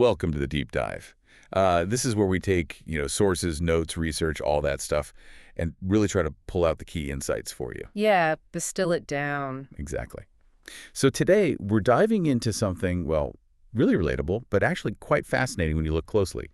Welcome to the deep dive. This is where we take, sources, notes, research, all that stuff, and really try to pull out the key insights for you. Yeah, distill it down. Exactly. So today, we're diving into something, well, really relatable, but actually quite fascinating when you look closely.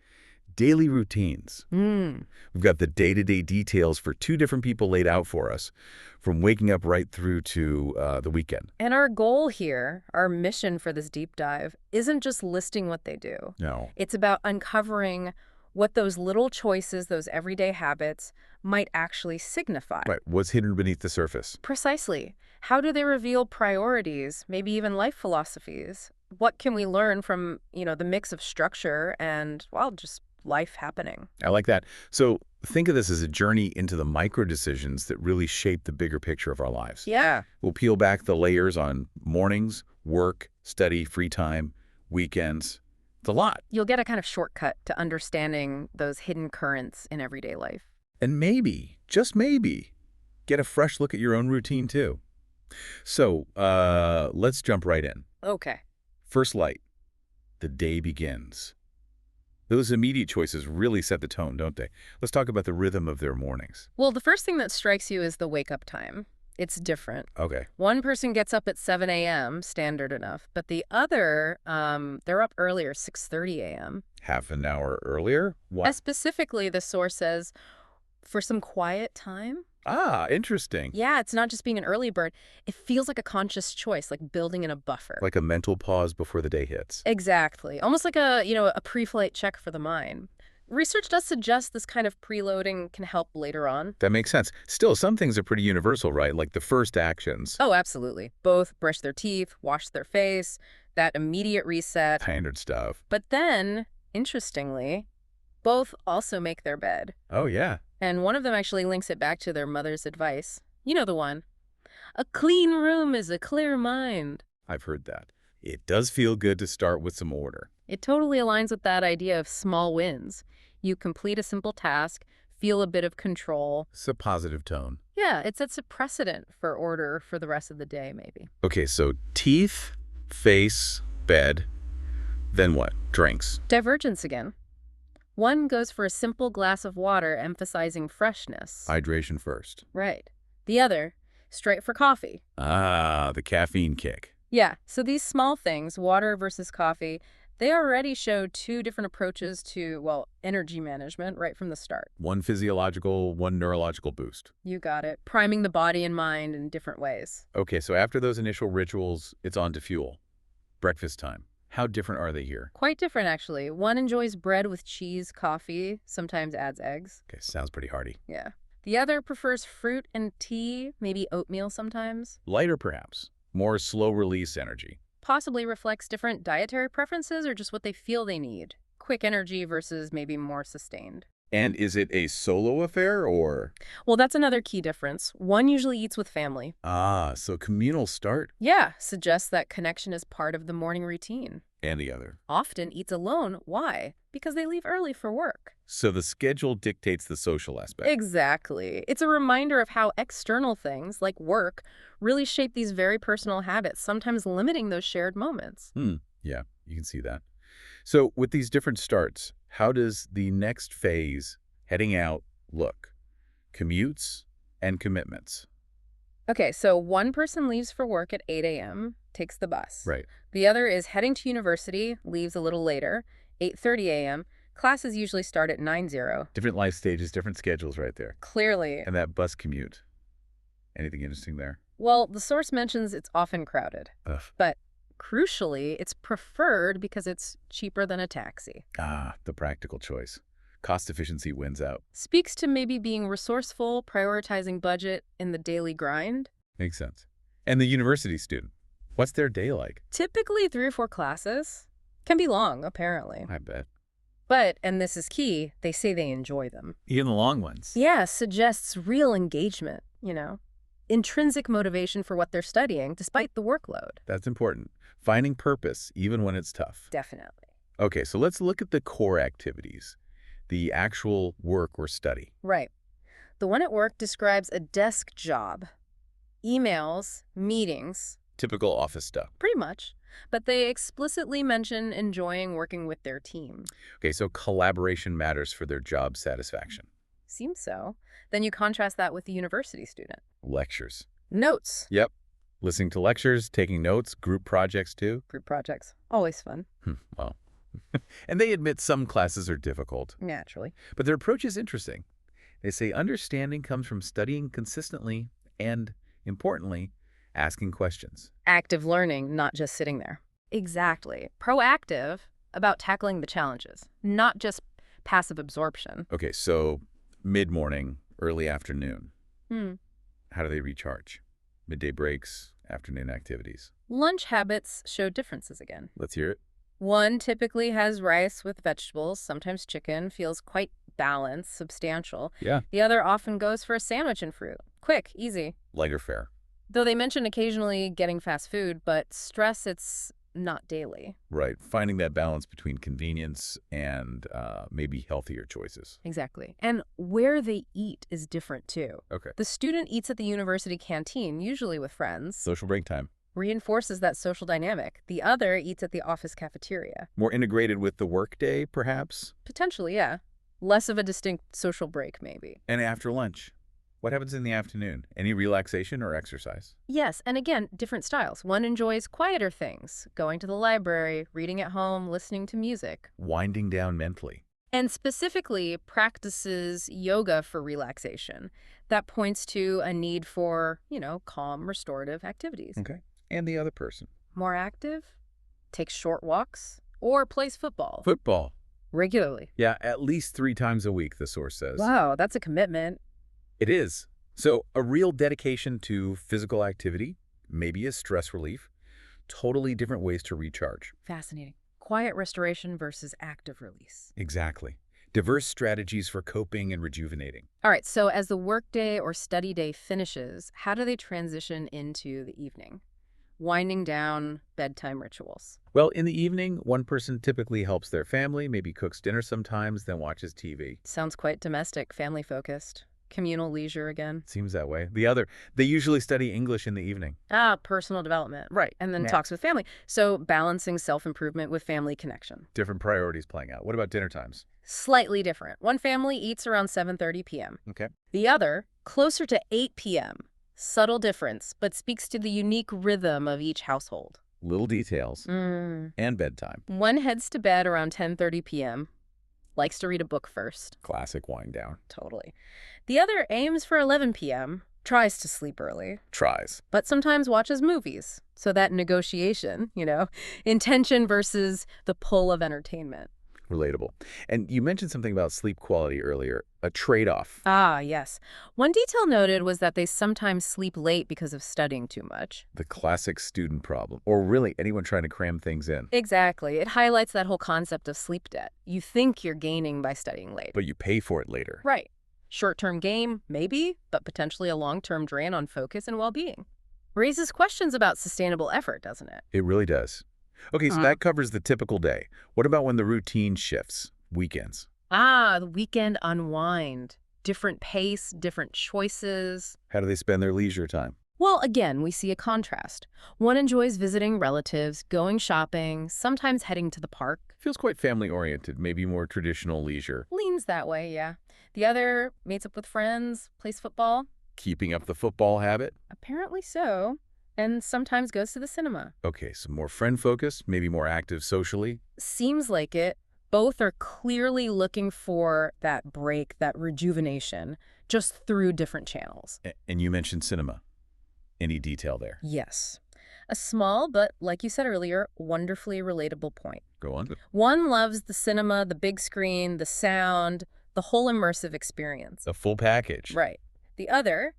Daily routines. Hmm. We've got the day-to-day details for two different people laid out for us, from waking up right through to the weekend. And our goal here, our mission for this deep dive, isn't just listing what they do. No. It's about uncovering what those little choices, those everyday habits, might actually signify. Right. What's hidden beneath the surface? Precisely. How do they reveal priorities, maybe even life philosophies? What can we learn from, the mix of structure and, well, just life happening? I like that. So think of this as a journey into the micro decisions that really shape the bigger picture of our lives. Yeah. We'll peel back the layers on mornings, work, study, free time, weekends. It's a lot. You'll get a kind of shortcut to understanding those hidden currents in everyday life. And maybe, just maybe, get a fresh look at your own routine too. So let's jump right in. Okay. First light. The day begins. Those immediate choices really set the tone, don't they? Let's talk about the rhythm of their mornings. Well, the first thing that strikes you is the wake-up time. It's different. Okay. One person gets up at 7 a.m., standard enough, but the other, they're up earlier, 6:30 a.m. Half an hour earlier? What? Specifically, the source says, for some quiet time. Ah, interesting. Yeah, it's not just being an early bird. It feels like a conscious choice, like building in a buffer. Like a mental pause before the day hits. Exactly. Almost like a pre-flight check for the mind. Research does suggest this kind of preloading can help later on. That makes sense. Still, some things are pretty universal, right? Like the first actions. Oh, absolutely. Both brush their teeth, wash their face, that immediate reset. Standard stuff. But then, interestingly, both also make their bed. Oh, yeah. And one of them actually links it back to their mother's advice. You know the one. A clean room is a clear mind. I've heard that. It does feel good to start with some order. It totally aligns with that idea of small wins. You complete a simple task, feel a bit of control. It's a positive tone. Yeah, it sets a precedent for order for the rest of the day, maybe. Okay, so teeth, face, bed. Then what? Drinks. Divergence again. One goes for a simple glass of water, emphasizing freshness. Hydration first. Right. The other, straight for coffee. Ah, the caffeine kick. Yeah, so these small things, water versus coffee, they already show two different approaches to, well, energy management right from the start. One physiological, one neurological boost. You got it. Priming the body and mind in different ways. Okay, so after those initial rituals, it's on to fuel. Breakfast time. How different are they here? Quite different, actually. One enjoys bread with cheese, coffee, sometimes adds eggs. Okay, sounds pretty hearty. Yeah. The other prefers fruit and tea, maybe oatmeal sometimes. Lighter, perhaps. More slow-release energy. Possibly reflects different dietary preferences or just what they feel they need. Quick energy versus maybe more sustained. And is it a solo affair, or? Well, that's another key difference. One usually eats with family. Ah, so communal start. Yeah, suggests that connection is part of the morning routine. And the other. Often eats alone. Why? Because they leave early for work. So the schedule dictates the social aspect. Exactly. It's a reminder of how external things, like work, really shape these very personal habits, sometimes limiting those shared moments. Yeah, you can see that. So with these different starts, how does the next phase, heading out, look? Commutes and commitments. Okay, so one person leaves for work at 8 a.m., takes the bus. Right. The other is heading to university, leaves a little later, 8:30 a.m. Classes usually start at 9:00. Different life stages, different schedules right there. Clearly. And that bus commute. Anything interesting there? Well, the source mentions it's often crowded. Ugh. But crucially, it's preferred because it's cheaper than a taxi. Ah, the practical choice. Cost efficiency wins out. Speaks to maybe being resourceful, prioritizing budget in the daily grind. Makes sense. And the university student, what's their day like? Typically 3 or 4 classes. Can be long, apparently. I bet. But, and this is key, they say they enjoy them. Even the long ones. Yeah, suggests real engagement, intrinsic motivation for what they're studying, despite the workload. That's important. Finding purpose, even when it's tough. Definitely. Okay, so let's look at the core activities, the actual work or study. Right. The one at work describes a desk job. Emails, meetings. Typical office stuff. Pretty much. but they explicitly mention enjoying working with their team. Okay, so collaboration matters for their job satisfaction. Seems so. Then you contrast that with the university student. Lectures. Notes. Yep. Listening to lectures, taking notes, group projects too. Group projects. Always fun. Well, and they admit some classes are difficult, Naturally. but their approach is interesting. They say understanding comes from studying consistently and, importantly, asking questions. Active learning, not just sitting there. Exactly. Proactive about tackling the challenges, not just passive absorption. Okay, so mid-morning, early afternoon, Hmm. how do they recharge? Midday breaks, afternoon activities. Lunch habits show differences again. Let's hear it. One typically has rice with vegetables, sometimes chicken, feels quite balanced, substantial. Yeah. The other often goes for a sandwich and fruit. Quick, easy. Lighter fare. Though they mention occasionally getting fast food, but stress it's not daily. Right. Finding that balance between convenience and maybe healthier choices. Exactly. And where they eat is different too. Okay. The student eats at the university canteen, usually with friends, Social break time. reinforces that social dynamic. The other eats at the office cafeteria. More integrated with the workday, perhaps? Potentially, yeah. Less of a distinct social break, maybe. And after lunch. What happens in the afternoon? Any relaxation or exercise? Yes, and again, different styles. One enjoys quieter things, going to the library, reading at home, listening to music. Winding down mentally. And specifically practices yoga for relaxation. That points to a need for, calm, restorative activities. Okay. And the other person? More active, takes short walks, or plays football. Football. Regularly. Yeah, at least 3 times a week, the source says. Wow, that's a commitment. It is. So a real dedication to physical activity, maybe as stress relief, totally different ways to recharge. Fascinating. Quiet restoration versus active release. Exactly. Diverse strategies for coping and rejuvenating. All right, so as the workday or study day finishes, how do they transition into the evening? Winding down, bedtime rituals. Well, in the evening, one person typically helps their family, maybe cooks dinner sometimes, then watches TV. Sounds quite domestic, family-focused. Communal leisure again. Seems that way. The other, they usually study English in the evening. Personal development. Right. And then Yeah. talks with family. So balancing self-improvement with family connection. Different priorities playing out. What about dinner times? Slightly different. One family eats around 7:30 p.m. Okay. The other, closer to 8 p.m. Subtle difference, but speaks to the unique rhythm of each household. Little details. And bedtime. One heads to bed around 10:30 p.m., likes to read a book first. Classic wind down. Totally. The other aims for 11 p.m., tries to sleep early, Tries. but sometimes watches movies. So that negotiation, intention versus the pull of entertainment. Relatable. And you mentioned something about sleep quality earlier, a trade-off. Ah, yes. One detail noted was that they sometimes sleep late because of studying too much. The classic student problem, or really anyone trying to cram things in. Exactly. It highlights that whole concept of sleep debt. You think you're gaining by studying late. But you pay for it later. Right. Short-term gain, maybe, but potentially a long-term drain on focus and well-being. Raises questions about sustainable effort, doesn't it? It really does. Okay, so that covers the typical day. What about when the routine shifts? Weekends. The weekend unwind. Different pace, different choices. How do they spend their leisure time? Well, again, we see a contrast. One enjoys visiting relatives, going shopping, sometimes heading to the park. Feels quite family-oriented, maybe more traditional leisure. Leans that way, yeah. The other meets up with friends, plays football. Keeping up the football habit? Apparently so. And sometimes goes to the cinema. Okay, so more friend-focused, maybe more active socially. Seems like it. Both are clearly looking for that break, that rejuvenation, just through different channels. And you mentioned cinema. Any detail there? Yes. A small, but like you said earlier, wonderfully relatable point. Go on. One loves the cinema, the big screen, the sound, the whole immersive experience. The full package. Right. The other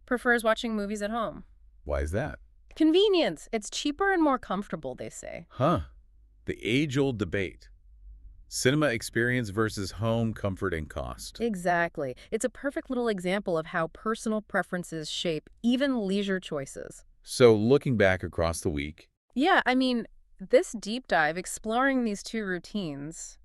prefers watching movies at home. Why is that? Convenience. It's cheaper and more comfortable, they say. Huh. The age-old debate. Cinema experience versus home comfort and cost. Exactly. It's a perfect little example of how personal preferences shape even leisure choices. So looking back across the week. Yeah, this deep dive exploring these two routines,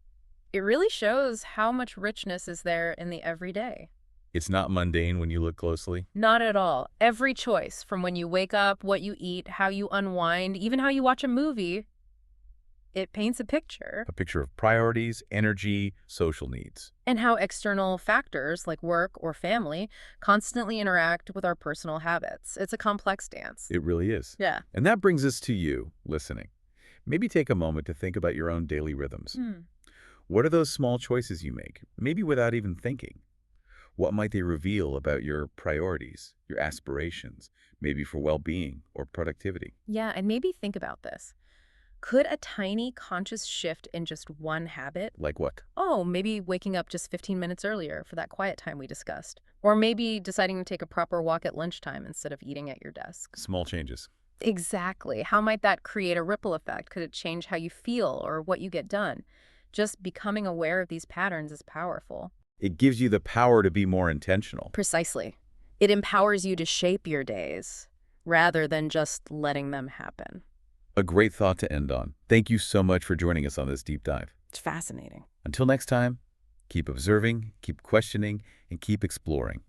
it really shows how much richness is there in the everyday. It's not mundane when you look closely. Not at all. Every choice, from when you wake up, what you eat, how you unwind, even how you watch a movie, it paints a picture. A picture of priorities, energy, social needs. And how external factors like work or family constantly interact with our personal habits. It's a complex dance. It really is. Yeah. And that brings us to you, listening. Maybe take a moment to think about your own daily rhythms. Hmm. What are those small choices you make, maybe without even thinking? What might they reveal about your priorities, your aspirations, maybe for well-being or productivity? Yeah, and maybe think about this. Could a tiny conscious shift in just one habit, Like what? oh, maybe waking up just 15 minutes earlier for that quiet time we discussed, or maybe deciding to take a proper walk at lunchtime instead of eating at your desk? Small changes. Exactly. How might that create a ripple effect? Could it change how you feel or what you get done? Just becoming aware of these patterns is powerful. It gives you the power to be more intentional. Precisely. It empowers you to shape your days rather than just letting them happen. A great thought to end on. Thank you so much for joining us on this deep dive. It's fascinating. Until next time, keep observing, keep questioning, and keep exploring.